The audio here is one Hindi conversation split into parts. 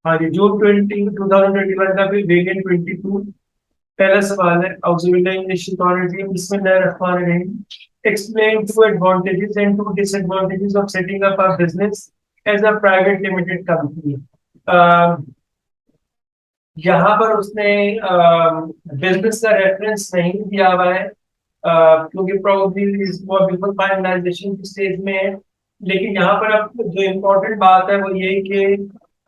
हाँ जी, जून 2021 का भी वेरिएंट 22। पहला सवाल है ऑक्सिलरी इंग्लिश अथॉरिटी बिस्मिल्लाहिर्रहमानिर्रहीम explain two advantages and two disadvantages of setting up a business as a private limited company. यहाँ पर उसने बिजनेस का रेफरेंस नहीं दिया हुआ है, क्योंकि प्रोबेबली वो बिल्कुल फाइनलाइजेशन की स्टेज में है। लेकिन यहाँ पर अब जो इम्पोर्टेंट बात है वो ये कि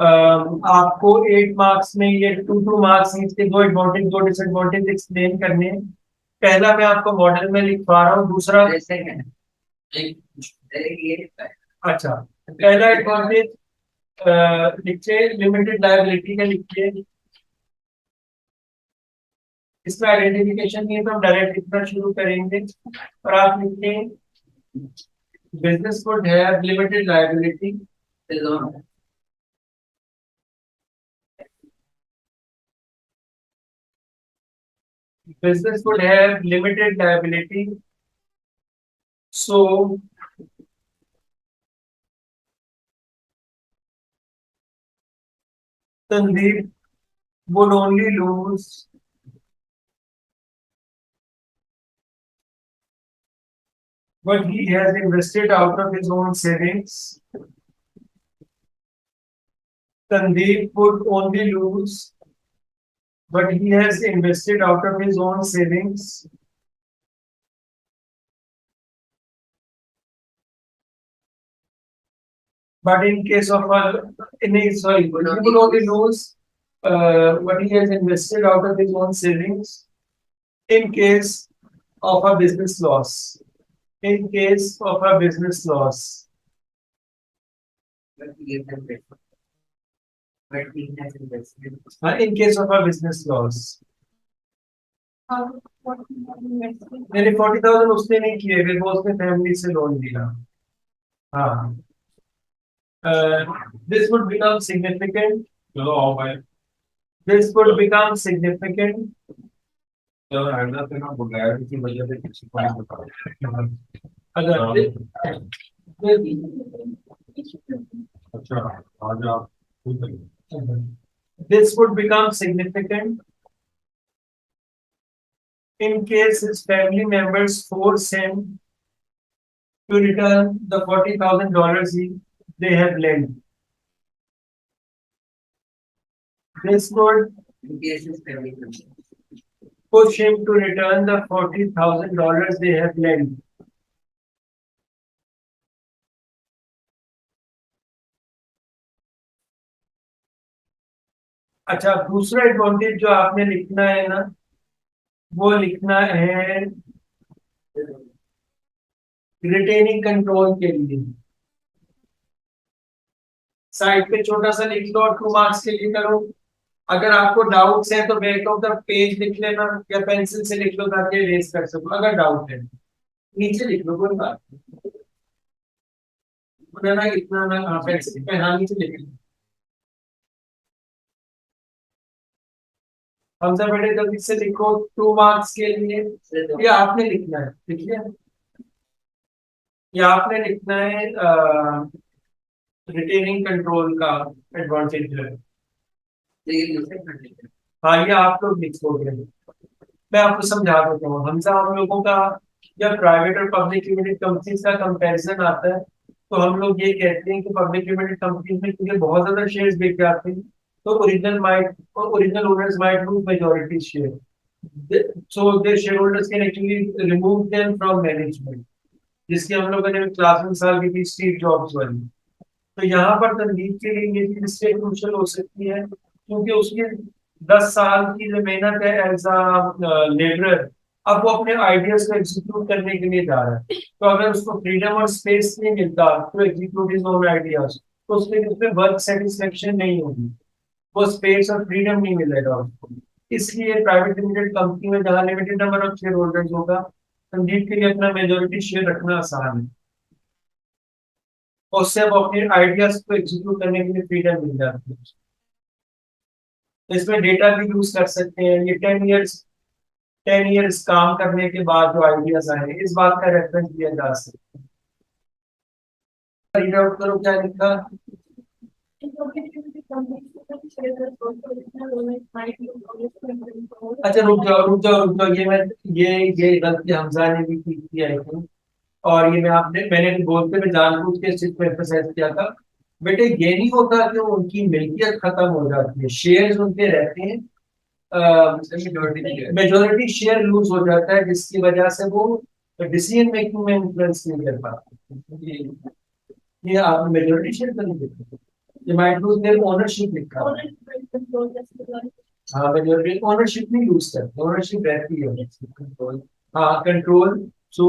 आपको 8 मार्क्स में ये 2 2 मार्क्स के दो एडवांटेज दो डिसएडवांटेज एक्सप्लेन करने हैं। पहला मैं आपको मॉडल में लिखवा रहा हूँ, दूसरा अच्छा, पहला एडवांटेज लिखिए लिमिटेड लायबिलिटी का लिखिए। इसमें आइडेंटिफिकेशन नहीं है तो हम डायरेक्ट लिखना शुरू करेंगे और आप लिखें business would have limited liability. Business would have limited liability, so Tanveer would only lose what he has invested out of his own savings. Tanveer would only lose what he has invested out of his own savings. But in case of he would only lose what he has invested out of his own savings in case of a business loss. In case of a business loss. In case of a business loss. मैंने 40,000 उसने नहीं किए थे, वो उसने फैमिली से लोन लिया। हाँ, this would become significant. चलो आओ भाई, this would become significant. चलो हैंडल से ना बुलाया किसी वजह से किसी को नहीं बता। अगर अच्छा आज आप this would become significant in case his family members force him to return the $40,000 they have lent. This would push him to return the $40,000 they have lent. अच्छा, दूसरा एडवांटेज जो आपने लिखना है ना, वो लिखना है रिटेनिंग कंट्रोल के लिए। साइड पे छोटा सा लिख लो और 2 मार्क्स के लिए करो। अगर आपको डाउट्स है तो बैक ऑफ द पेज लिख लेना या पेंसिल से लिख लो ताकि रेस कर सको। अगर डाउट है नीचे लिख लो, कोई बात नहीं ना, इतना ना पेंसिल पे हाँ नीचे लिख लो। हमसे बेटे जल्दी से लिखो 2 मार्क्स के लिए। ये आपने लिखना है, लिखिए। ये आपने लिखना है रिटेनिंग कंट्रोल का एडवांटेज है। हाँ, ये आप लोग लिखोगे। मैं आपको समझा देता हूँ। हमसे हम लोगों का जब प्राइवेट और पब्लिक लिमिटेड कंपनीज का कंपैरिजन आता है तो हम लोग ये कहते हैं कि पब्लिक लिमिटेड कंपनीज में क्योंकि बहुत ज्यादा शेयर्स बिक जाते हैं तो original owners might lose majority share, so their share holders can actually remove them from management, जिसकी हम लोगों ने क्लास में मिसाल की थी स्टीव जॉब्स वाली। तो यहाँ पर तनवीर के लिए ये चीज इसलिए क्रूशल हो सकती है क्योंकि उसकी 10 साल की जो मेहनत है एज अ लेबरर, अब वो अपने आइडियाज को एग्जीक्यूट करने के लिए जा रहा है। तो अगर उसको फ्रीडम और स्पेस नहीं मिलता तो एग्जीक्यूट हिज ओन आइडियाज, तो उसमें वर्क सेटिस्फेक्शन नहीं होगी, वो स्पेस और फ्रीडम नहीं मिलेगा उसको। इसलिए प्राइवेट लिमिटेड कंपनी में जहाँ limited number of share holders होगा, संदीप के लिए अपना मेजोरिटी शेयर रखना आसान है और उससे अब अपने आइडियाज को एग्जीक्यूट करने के लिए फ्रीडम मिल जाती है। तो इसमें डेटा भी यूज कर सकते हैं। ये 10 इयर्स काम करने के बाद जो आइडियाज आए इस बात का रेफरेंस दिया जा सकता है। रीड आउट करो क्या लिखा। अच्छा रुक जाओ रुक जाओ रुक जाओ, ये गलती हमजा ने भी की थी आई थिंक। और ये मैंने भी बोलते हुए जानबूझ के इस चीज को एम्फसाइज किया था। बेटे ये नहीं होता कि उनकी मिल्कियत खत्म हो जाती है, शेयर्स उनके रहते हैं, मेजोरिटी शेयर लूज हो जाता है, जिसकी वजह से वो डिसीजन मेकिंग में इन्फ्लुएंस नहीं कर पाते। ये आप मेजोरिटी शेयर तो नहीं देखते, ये माइट लूज देयर ओनरशिप लिखा है। हाँ मेजोरिटी ओनरशिप नहीं लूज करते, ओनरशिप रहती है कंट्रोल। हाँ कंट्रोल। सो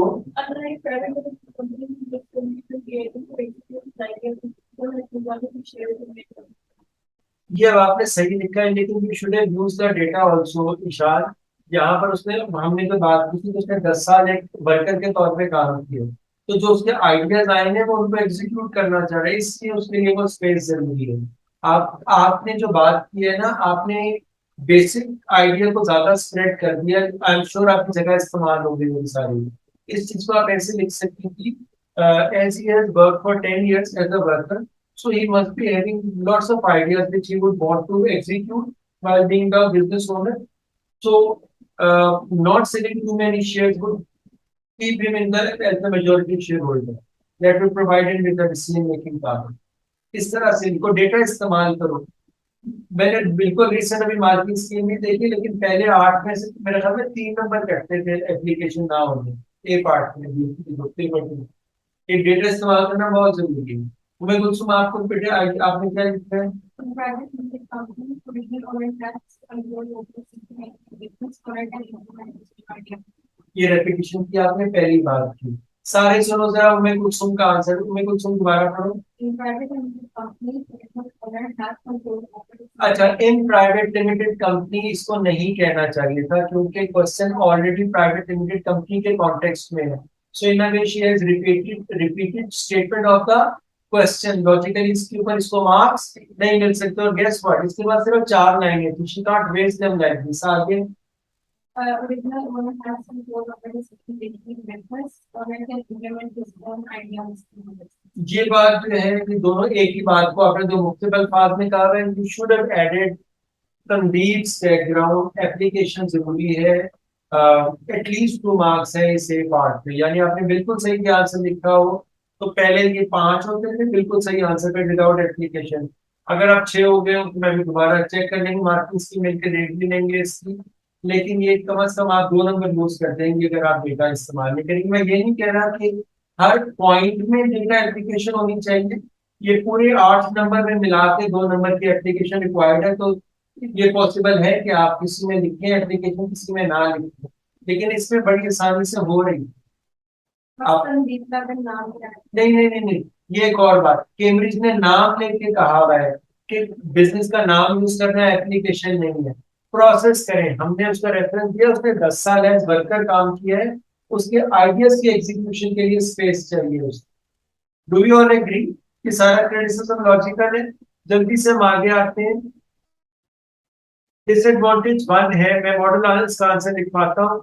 ये अब आपने सही लिखा है, लेकिन you should have used the data also Ishan. यहाँ पर उसने हमने जो बात की थी कि उसने 10 साल एक वर्कर के तौर पे काम किया, तो जो उसके आइडियाज आए हैं वो उनको एग्जीक्यूट करना चाह रहे हैं, इसलिए उसके लिए वो स्पेस जरूरी है। आपने जो बात की है ना, आपने बेसिक आइडिया को ज्यादा स्प्रेड कर दिया। आई एम श्योर आपकी जगह इस्तेमाल हो गई वो सारी। इस चीज को आप ऐसे लिख सकते हैं कि as he has work for 10 years as a worker, so he must be having lots of ideas which he would want to execute while being the business owner. So, not selling too many shares would keep him in the as the majority shareholder. That will provide him with the decision making power. इस तरह से इनको डेटा इस्तेमाल करो। मैंने बिल्कुल रिसेंट अभी मार्किंग स्कीम भी देखी, लेकिन पहले 8 में से मेरे ख्याल में 3 नंबर कटते थे एप्लीकेशन ना होने। ए पार्ट में भी एक डेटा इस्तेमाल करना बहुत जरूरी है। मैं कुछ आपको बेटे आपने क्या लिखा है? ये रेपिटेशन की आपने पहली बात की। सारे सुनो जरा उमें कुलसुम का आंसर, उमें कुलसुम दोबारा पढ़ो। अच्छा, इन प्राइवेट लिमिटेड कंपनी इसको नहीं कहना चाहिए था, क्योंकि question already private limited company के कॉन्टेक्स्ट में है। So in a way she has repeated statement of the question. Logically इसके ऊपर इसको मार्क्स नहीं मिल सकते। और गेस व्हाट, इसके बाद सिर्फ 4 लाइन है, तो she can't waste them like this. आगे original owner has some role already in business or I can implement his own ideas. ये बात जो है कि दोनों एक ही बात को आपने दो मुख्तलिफ अल्फाज में कहा है। You should have added Sandeep's background application जरूरी है। एटलीस्ट 2 मार्क्स है इस एक पार्ट में, यानी आपने बिल्कुल सही आंसर लिखा हो तो पहले ये 5 होते थे बिल्कुल सही आंसर पे विदाउट एप्लीकेशन। अगर आप 6 हो गए हो तो मैं भी दोबारा चेक कर लेंगे, मार्किंग स्कीम मिलकर देख भी लेंगे इसकी। लेकिन ये कम से कम आप 2 नंबर लूज कर देंगे अगर आप डेटा इस्तेमाल नहीं करेंगे। मैं ये नहीं कह रहा कि हर पॉइंट में डेटा एप्लीकेशन होनी चाहिए। ये पूरे 8 नंबर में मिला के 2 नंबर की एप्लीकेशन रिक्वायर्ड है, तो ये पॉसिबल है कि आप किसी में लिखें एप्लीकेशन, किसी में ना लिखें, लेकिन इसमें बड़ी आसानी से हो रही है। आप नहीं नहीं नहीं नहीं, ये एक और बात, कैम्ब्रिज ने नाम लेके कहा हुआ है कि बिजनेस का नाम यूज करना है, एप्लीकेशन नहीं है। प्रोसेस करें, हमने उसका रेफरेंस दिया, उसने 10 साल एज वर्कर काम किया है, उसके आइडियाज की एग्जीक्यूशन के लिए स्पेस चाहिए उसको। डू यू ऑल एग्री कि सारा क्रिटिसिज्म लॉजिकल है? जल्दी से हम आगे आते हैं। डिसएडवांटेज 1 है, मैं मॉडल आंसर का आंसर लिख पाता हूँ।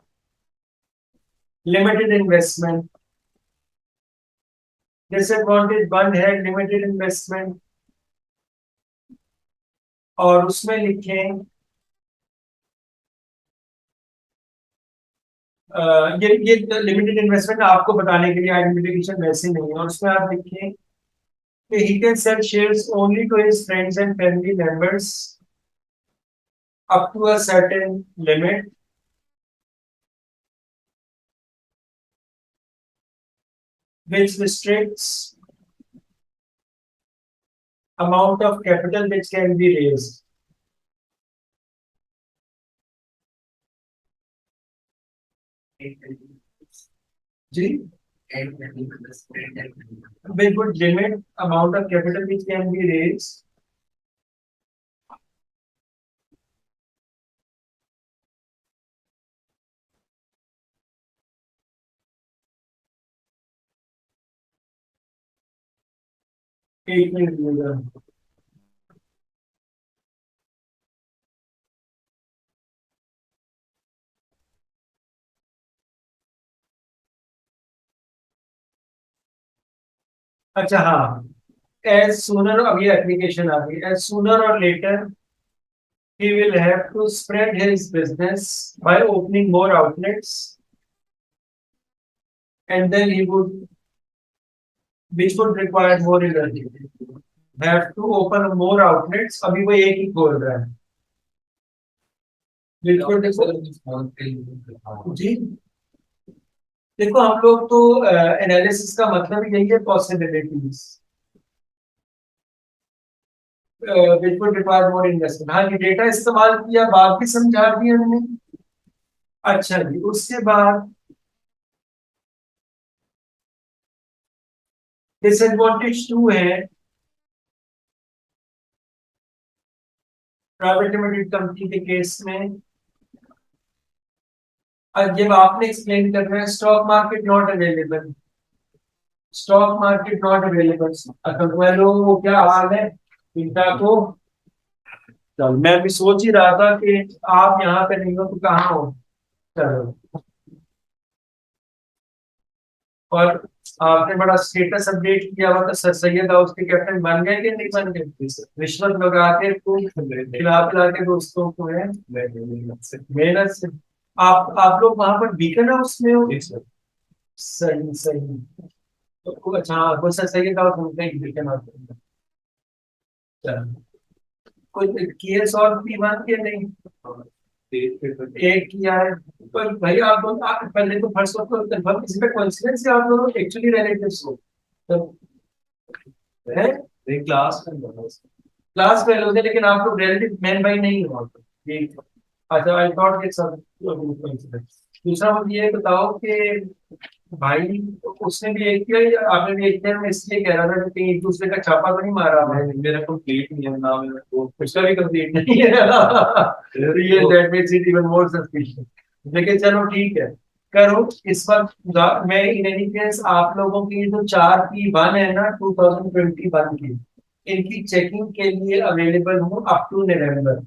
Limited investment. डिसएडवांटेज 1 है लिमिटेड इन्वेस्टमेंट, और उसमें लिखें ये लिमिटेड इन्वेस्टमेंट आपको बताने के लिए आइडेंटिफिकेशन वैसे नहीं है, और उसमें आप लिखें कि he can sell shares only to his friends and family members up to a certain limit, which restricts amount of capital which can be raised. जी, which would limit amount of capital which can be raised. एक मिनट दीजिएगा। अच्छा हाँ, एज सूनर, अब ये एप्लीकेशन आ गई, एज सूनर और letter he will have to spread his business by opening more outlets, and then he would, which would require more energy, have to open more outlets. अभी वो एक ही खोल रहा है, बिल्कुल। देखो जी, देखो हम लोग तो एनालिसिस का मतलब ही यही है, पॉसिबिलिटीज, बिल्कुल रिक्वायर मोर इन्वेस्टमेंट। हाँ जी, डेटा इस्तेमाल किया, बात भी समझा दी हमने। अच्छा जी, उसके बाद डिसएडवांटेज टू है प्राइवेट लिमिटेड कंपनी के केस में। जब आपने एक्सप्लेन करना है stock market not available, stock market not available, तो क्या हाल है चिंता को। चलो, मैं भी सोच ही रहा था कि आप यहाँ पे नहीं हो तो कहाँ हो। चलो, और आपने बड़ा स्टेटस अपडेट किया हुआ था, सर सैयद हाउस के कैप्टन बन गए कि नहीं बन गए? रिश्वत लगा के खूब खिला पिला के दोस्तों को है मेहनत से। आप लोग वहां पर बीकन हाउस में हो? सही सही। तो अच्छा, हाँ, वो सर सैयद हाउस होते हैं बीकन हाउस में। चलो, कोई केस और भी बात के नहीं, एक किया है। पर भाई पहले तो फर्स्ट ऑफ ऑल कंफर्म, किसी पे कोइंसिडेंस है आप लोग एक्चुअली रिलेटिव्स हो तो है? क्लास में, क्लास में लोग हैं, लेकिन आप लोग रिलेटिव मैन भाई नहीं हो आप लोग। ये अच्छा, आई थॉट कि सब कोइंसिडेंस। दूसरा मुझे ये बताओ कि भाई उसने भी एक किया, आपने भी एक किया, मैं इसलिए कह रहा था कि कहीं एक दूसरे का छापा तो नहीं मारा। मैं मेरा कंप्लीट नहीं है ना, मेरा तो उसका भी कंप्लीट नहीं है तो ये that makes it even more suspicious. लेकिन चलो ठीक है, करो इस वक्त। मैं इन एनी केस आप लोगों की जो 4P1 है ना 2021 की, इनकी चेकिंग के लिए अवेलेबल हूँ अप टू नवंबर।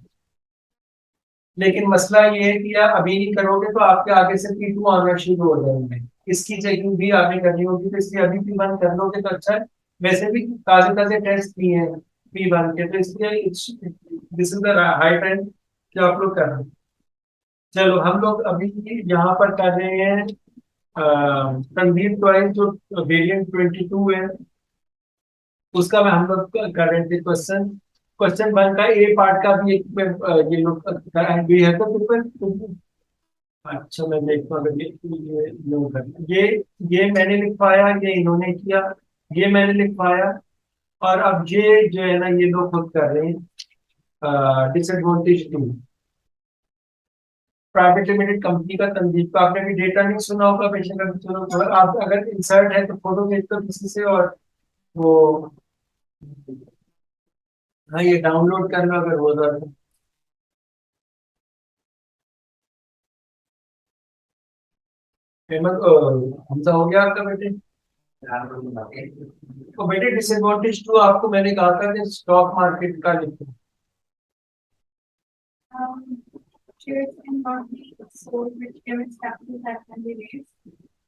लेकिन मसला ये है कि आप अभी नहीं करोगे तो आपके आगे से P2 आना शुरू हो जाएंगे, इसकी चेकिंग भी आपने करनी होगी, तो इसलिए अभी P1 कर लोगे तो अच्छा है। वैसे भी ताजे ताजे टेस्ट किए हैं P1 के, तो इसलिए this is the high time कि आप लोग कर रहे हैं। चलो, हम लोग अभी यहाँ पर कर रहे हैं संदीप टॉय जो वेरिएंट 22 है, उसका मैं हम लोग कर रहे थे क्वेश्चन। क्वेश्चन वन का ए पार्ट का भी एक ये लोग भी है तो पेपर। अच्छा, मैं देखता हूँ अगर ये लोग ये मैंने लिखवाया, ये इन्होंने किया, ये मैंने लिखवाया, और अब ये जो है ना ये लोग खुद कर रहे हैं। Disadvantage to private limited company का तंजीब का आपने भी डेटा नहीं सुना होगा पेशेंट का, चलो थोड़ा आप अगर इंसर्ट है तो फोटो भेज दो किसी से, और वो, हाँ, ये डाउनलोड करना अगर हो जाए तो। हमजा हो गया आपका बेटे? तो बेटे डिसएडवांटेज टू आपको मैंने कहा था कि स्टॉक मार्केट का लिखो। Shares cannot be sold with immense capital that can be raised.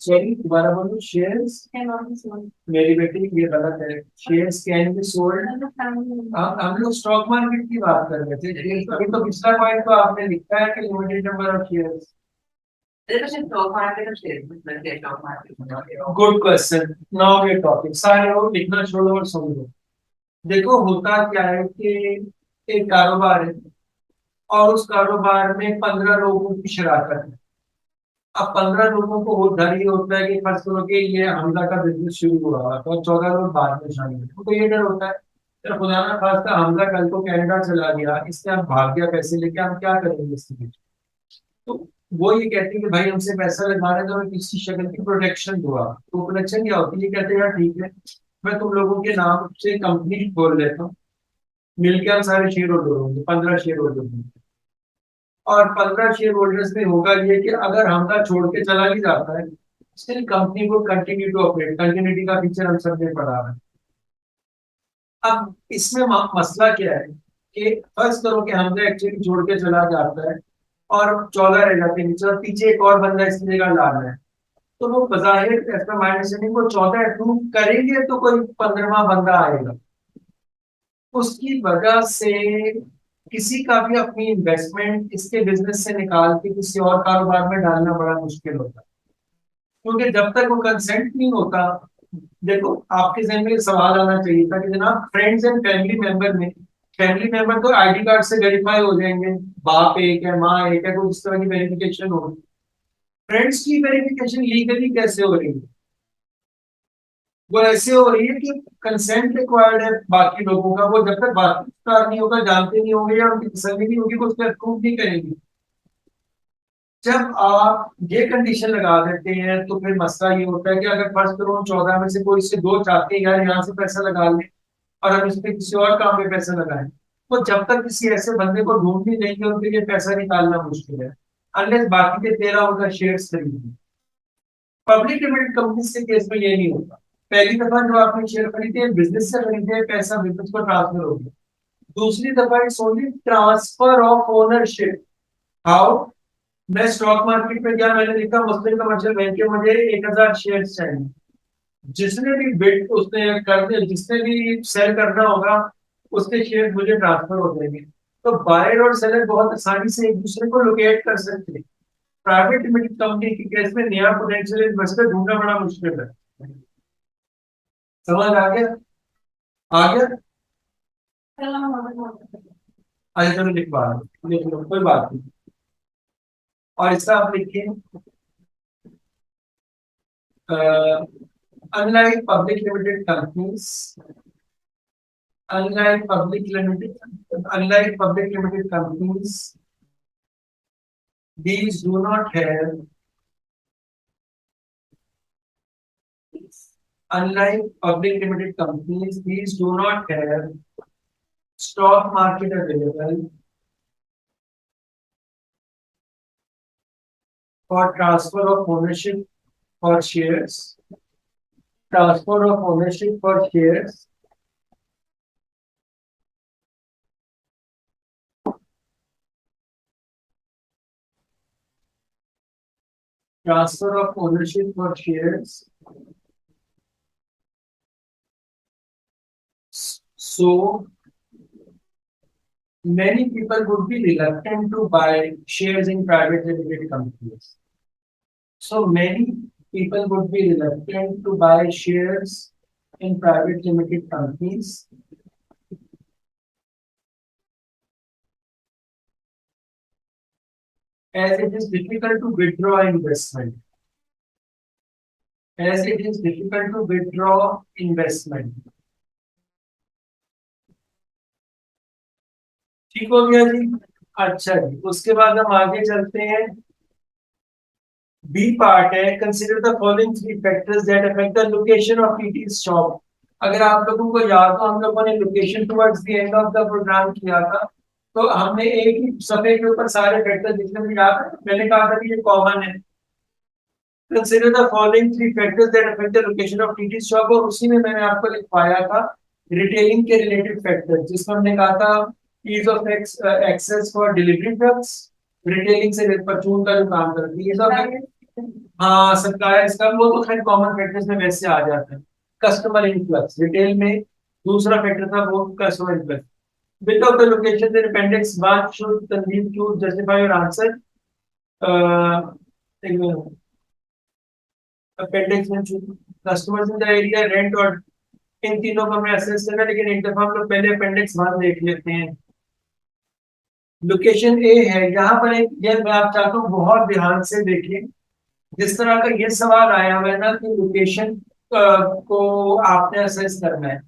Sorry, दोबारा बोलो। शेयर्स cannot be sold, मेरी बेटी ये गलत है। शेयर्स कैन बी सोल्ड, हम लोग स्टॉक मार्केट की बात कर रहे थे। अभी तो पिछला पॉइंट तो आपने लिखा है कि limited number of shares. Good question, now we are talking. सारे लोग लिखना छोड़ो और सुन लो। देखो होता क्या है कि एक कारोबार है, और उस कारोबार में 15 लोगों की शराकत है। अब 15 लोगों को वो डर ये होता है कि फर्स्ट करो कि ये हमजा का बिजनेस शुरू हुआ तो 14 लोग बाद में शामिल हैं, तो ये डर होता है। तो खुदा ना खास्ता हमजा कल को कनाडा चला गया, इससे हम भाग गया पैसे लेके, हम क्या करेंगे इसके लिए? तो वो ये कहते हैं कि भाई हमसे पैसा लगा रहे तो हमें किसी शक्ल की प्रोटेक्शन दो आप। तो प्रोटेक्शन क्या होती है? ये कहते हैं यार ठीक है, मैं तुम लोगों के नाम से कंपनी खोल लेता हूँ, मिलकर हम सारे शेयर होल्डर होंगे, 15 शेयर होल्डर होंगे। और 15 शेयर होल्डर्स में होगा ये कि अगर हमला छोड़ के चला भी जाता है, स्टिल कंपनी को कंटिन्यू टू ऑपरेट, कंटिन्यूटी का फीचर हम सब ने पढ़ा है। अब इसमें मसला क्या है कि फर्ज करो कि हमने एक्चुअली छोड़ के चला जाता है और 14 रह जाते हैं नीचे, और पीछे एक और बंदा इसकी जगह ला रहा है, तो वो बजाहिर ऐसा माइंड सेटिंग को 14 अप्रूव करेंगे तो कोई 15वां बंदा आएगा। उसकी वजह से किसी का भी अपनी इन्वेस्टमेंट इसके बिजनेस से निकाल के किसी और कारोबार में डालना बड़ा मुश्किल होता है, क्योंकि जब तक वो कंसेंट नहीं होता। देखो, आपके जहन में सवाल आना चाहिए था कि जनाब फ्रेंड्स एंड फैमिली मेंबर में, फैमिली मेंबर तो आईडी कार्ड से वेरीफाई हो जाएंगे, बाप एक है, माँ एक है, तो इस तरह की वेरिफिकेशन होगी। फ्रेंड्स की वेरिफिकेशन लीगली कैसे हो रही है? वो ऐसे हो रही है कि कंसेंट रिक्वायर्ड है बाकी लोगों का, वो जब तक बाकी नहीं होगा, जानते नहीं होंगे या उनकी तसल्ली नहीं होगी, वो उसको अप्रूव नहीं करेंगे। जब आप ये कंडीशन लगा देते हैं तो फिर मसला ये होता है कि अगर फर्स्ट करो 14 में से कोई से दो चाहते हैं यार यहाँ से पैसा लगा लें और हम इसमें किसी और काम में पैसा लगाएं, तो जब तक किसी ऐसे बंदे को ढूंढ नहीं देंगे उनके लिए पैसा निकालना मुश्किल है, अनलेस बाकी के 13 उनका शेयर्स खरीदें। पब्लिक लिमिटेड कंपनी के केस में ये नहीं होता। पहली दफा जो आपने शेयर खरीदे बिजनेस से खरीदे, पैसा बिजनेस को ट्रांसफर हो गया। दूसरी दफा it's only transfer of ownership. How? मैं स्टॉक मार्केट में गया, मैंने लिखा मुस्लिम कमर्शियल बैंक के मुझे 1000 शेयर चाहिए। जिसने भी बिड उसने कर दिया, जिसने भी सेल करना होगा, उसके शेयर मुझे ट्रांसफर हो जाएंगे। तो बायर और सेलर बहुत आसानी से एक दूसरे को लोकेट कर सकते हैं। प्राइवेट लिमिटेड कंपनी के केस में नया पोटेंशियल इन्वेस्टर ढूंढना बड़ा मुश्किल है। समझ आ गया? आ गया? अच्छा चलो लिखवा लो, लिख लो, कोई बात नहीं। और इसका आप लिखिए, unlike public limited companies, unlike public limited unlike public limited companies, these do not have unlike public limited companies, these do not have stock market available for transfer of ownership for shares, transfer of ownership for shares, transfer of ownership for shares. So many people would be reluctant to buy shares in private limited companies. So many people would be reluctant to buy shares in private limited companies as it is difficult to withdraw investment. As it is difficult to withdraw investment. ठीक हो गया जी? अच्छा जी, उसके बाद हम आगे चलते हैं। बी पार्ट है, consider the following three factors that affect the location of Eti's shop. अगर आप लोगों को याद हो, हम लोगों ने location towards the end of the programme किया था, तो हमने एक ही सफे के ऊपर सारे फैक्टर जितने भी याद है मैंने कहा था कि ये कॉमन है। Consider the following three factors that affect the location of Eti's shop, और उसी में मैंने आपको लिखवाया था रिटेलिंग के रिलेटेड फैक्टर, जिसमें हमने कहा था ease of access for delivery trucks. Retailing से परचून का जो काम करती है, ईज ऑफ, हाँ सप्लायर्स का, वो तो खैर कॉमन फैक्टर्स में वैसे आ जाते हैं। कस्टमर इन्फ्लक्स रिटेल में दूसरा फैक्टर था वो customer influx. Bit of the location in appendix 1 should तनवीर to justify your answer. Appendix में customers in the area, rent, और इन तीनों को हमें असेस करना, लेकिन एक दफा हम लोग पहले अपेंडिक्स 1 देख लेते हैं। लोकेशन ए है, यहाँ पर एक, ये मैं आप चाहता हूँ बहुत ध्यान से देखिए। जिस तरह का ये सवाल आया हुआ है ना कि लोकेशन को आपने असेस करना है,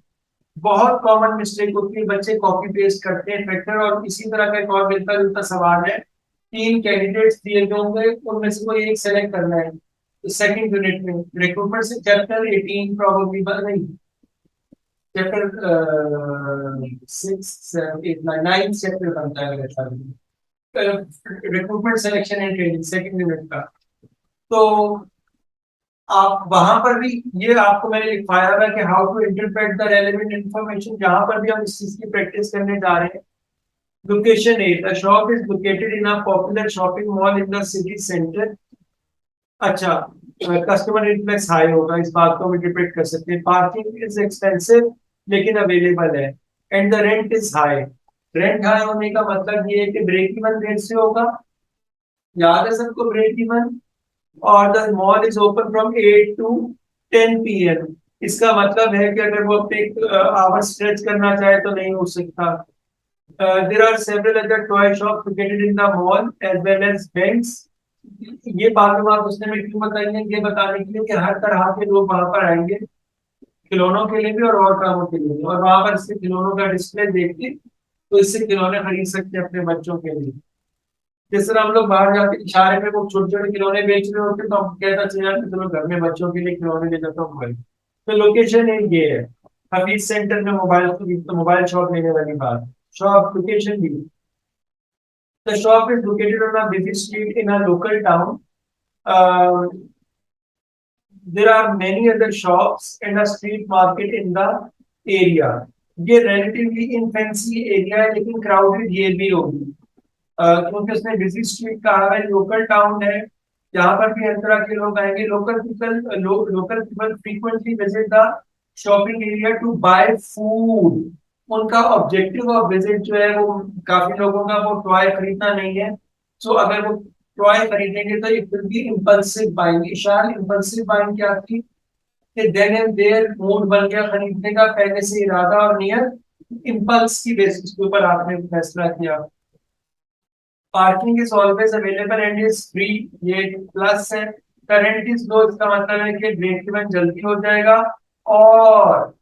बहुत कॉमन मिस्टेक होती है, बच्चे कॉपी पेस्ट करते हैं फैक्टर। और इसी तरह का एक और मिलता जुलता सवाल है, तीन कैंडिडेट्स दिए गए होंगे, उनमें से कोई एक सेलेक्ट करना है। तो सेकंड यूनिट में रिक्रूटमेंट से चैप्टर 18 प्रोबेबली बन रही, चैप्टर 6 7 8 9 चैप्टर बनता है मेरे ख्याल में, recruitment selection and training second unit का। तो आप वहां पर भी, ये आपको मैंने लिखवाया था कि how to interpret the relevant information, जहां पर भी हम इस चीज की प्रैक्टिस करने जा रहे हैं। Location A, the shop is located in a popular shopping mall in the city centre. अच्छा, कस्टमर इन्फ्लक्स हाई होगा, इस बात को हम इंटरप्रेट कर सकते हैं। पार्किंग इज एक्सपेंसिव लेकिन अवेलेबल है। And the rent is high. Rent high होने का मतलब ये है कि ब्रेक इवन रेट से होगा, याद है सबको ब्रेक इवन। और the mall is open from 8 to 10 PM। इसका मतलब है कि अगर वो अपने आवर स्ट्रेच करना चाहे तो नहीं हो सकता। There are several other toy shops located in the mall as well as banks। ये बात उसने में क्यों बताई है, ये बताने के लिए कि हर तरह के लोग वहां पर आएंगे, खिलौनों के लिए भी और कामों के लिए भी, और वहां पर इससे खिलौनों का डिस्प्ले देख के तो इससे खिलौने खरीद सकते हैं अपने बच्चों के लिए। जिस तरह हम लोग बाहर जाके इशारे में वो छोटे छोटे खिलौने बेच रहे होते तो हम कहता चाहिए यार कि चलो घर में बच्चों के लिए खिलौने ले जाता हूँ भाई। तो लोकेशन ये है, हफीज सेंटर में मोबाइल शॉप लेने वाली बात, शॉप लोकेशन भी। The shop is located on a busy street in a local town. Uh, there are many other shops and a street market in the area। ये relatively infancy area है लेकिन crowded ये भी होगी। क्योंकि उसने busy street कहा है, local town है, यहाँ पर भी हर तरह के लोग आएंगे। Local people frequently visit the shopping area to buy food। उनका ऑब्जेक्टिव ऑफ विजिट जो है वो काफी लोगों का वो टॉय खरीदना नहीं है। सो अगर वो टॉय खरीदेंगे तो it will be impulsive buying. इशार इंपल्सिव बाइंग क्या थी कि देन एंड देयर मूड बन गया खरीदने का, पहले से इरादा और नियत इम्पल्स की बेसिस के ऊपर आपने फैसला किया। Parking is always available and is free, ये प्लस है। करंट इज लो, इसका मतलब है कि ब्रेक इवन जल्दी हो जाएगा। और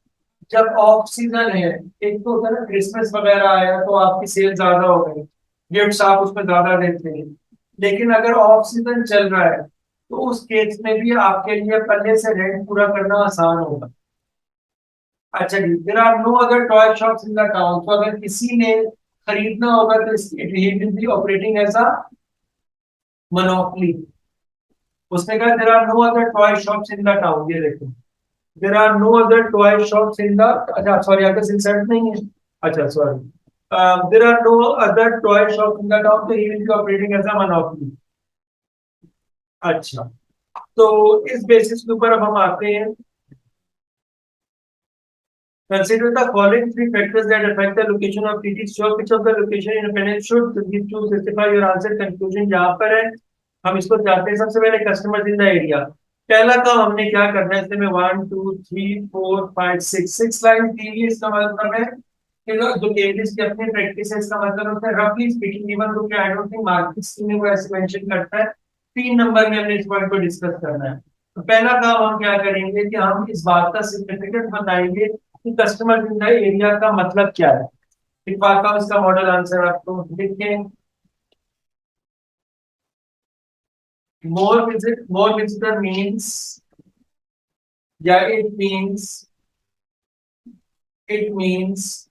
जब ऑफ सीजन है, एक तो होता है ना क्रिसमस वगैरह आया तो आपकी सेल ज्यादा हो गई, गिफ्ट्स आप उसमें ज्यादा देते हैं। लेकिन अगर ऑफ सीजन चल रहा है तो उस केस में भी आपके लिए पहले से रेंट पूरा करना आसान होगा। अच्छा जी, there are no other toy shops in the town. तो अगर किसी ने खरीदना होगा तो it will be operating as a monopoly. उसने कहा there are no other toy shops in the town, ये देखो there are no other toy shops in the, अच्छा सॉरी अगर इंसर्ट नहीं है, अच्छा sorry, there are no other toy shops in the town so he will be operating as a monopoly। अच्छा, तो इस बेसिस के ऊपर अब हम आते हैं। Consider the following three factors that affect the location of each shop। Which of the location independent should give to justify your answer conclusion। यहाँ पर है, हम इसको चाहते हैं सबसे पहले कस्टमर इन द एरिया। पहला काम हमने क्या करना है, इसमें 1 2 3 4 5 6 लाइन दी हुई है। इसका मतलब है कि जो केजेस की अपनी प्रैक्टिस है, इसका मतलब होता है रफली स्पीकिंग, इवन तो I don't think market scheme में वो ऐसे मेंशन करता है। 3 नंबर में हमने इस पॉइंट को डिस्कस करना है। तो पहला काम हम क्या करेंगे कि हम इस बात का सिग्निफिकेंट बताएंगे कि कस्टमर इन द एरिया का मतलब क्या है। एक बात का उसका मॉडल आंसर आपको देखें। मोर विजिटर मीन्स, या it means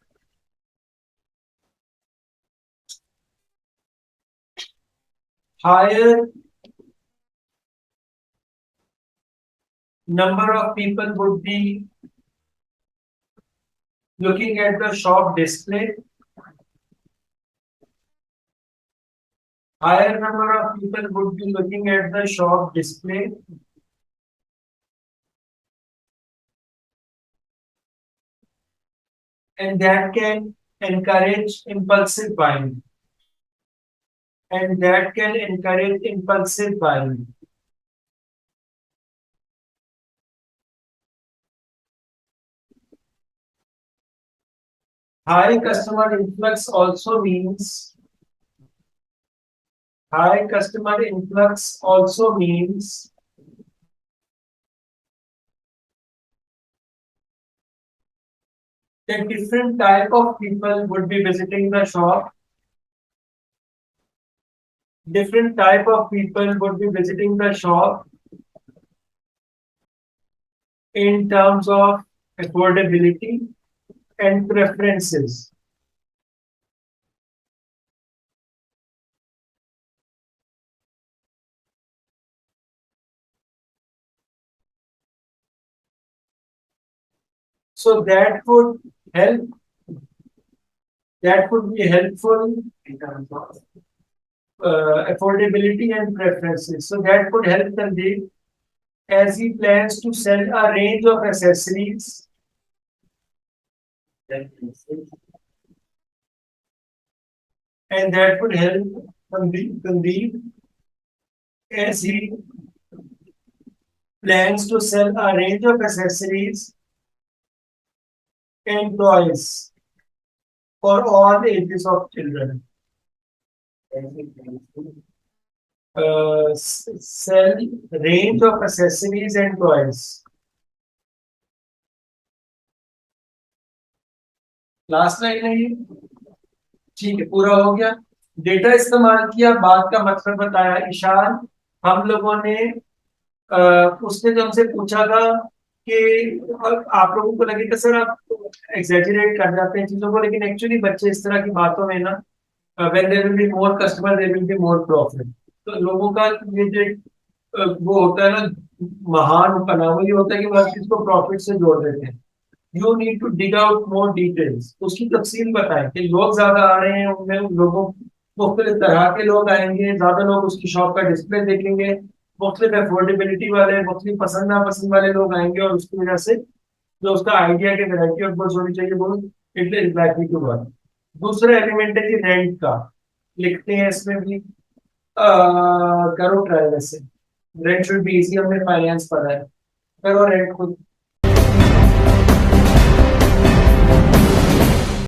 higher number of people would be looking at the shop display। Higher number of people would be looking at the shop display and that can encourage impulsive buying, and that can encourage impulsive buying। High customer influx also means high customer influx also means that different type of people would be visiting the shop, different type of people would be visiting the shop in terms of affordability and preferences। So help that would be helpful in terms of affordability and preferences। So that could help Sandeep as he plans to sell a range of accessories and that would help Sandeep as he plans to sell a range of accessories and toys for all ages of children. Sell range of accessories and toys. Last line है ये, ठीक है, पूरा हो गया। डेटा इस्तेमाल किया, बात का मतलब बताया ईशान। हम लोगों ने उसने जो हमसे पूछा था कि आप लोगों को लगे कि सर आप एग्जैजरेट कर जाते हैं चीजों को, लेकिन एक्चुअली बच्चे इस तरह की बातों में ना, when there will be more customer there will be more profit. तो लोगों का ये जो वो होता है ना, महान बना वो ये होता है कि वो हर चीज को प्रॉफिट से जोड़ देते हैं। You need to dig out more details, उसकी तफसील बताएं कि लोग ज्यादा आ रहे हैं, उनमें लोगों मुख्तलिफ तरह के लोग आएंगे, ज्यादा लोग उसकी शॉप का डिस्प्ले देखेंगे, मुख्तलिफ अफोर्डेबिलिटी वाले, मुख्तलिफ पसंद नापसंद वाले लोग आएंगे, और उसकी वजह से जो उसका आइडिया की वैरायटी ऑफ गुड्स होनी चाहिए वो it is likely to work. दूसरा एलिमेंट है कि रेंट का, लिखते हैं इसमें भी, करो ट्राई वैसे। रेंट शुड बी इजी, हमने फाइनेंस पढ़ा है, करो रेंट खुद।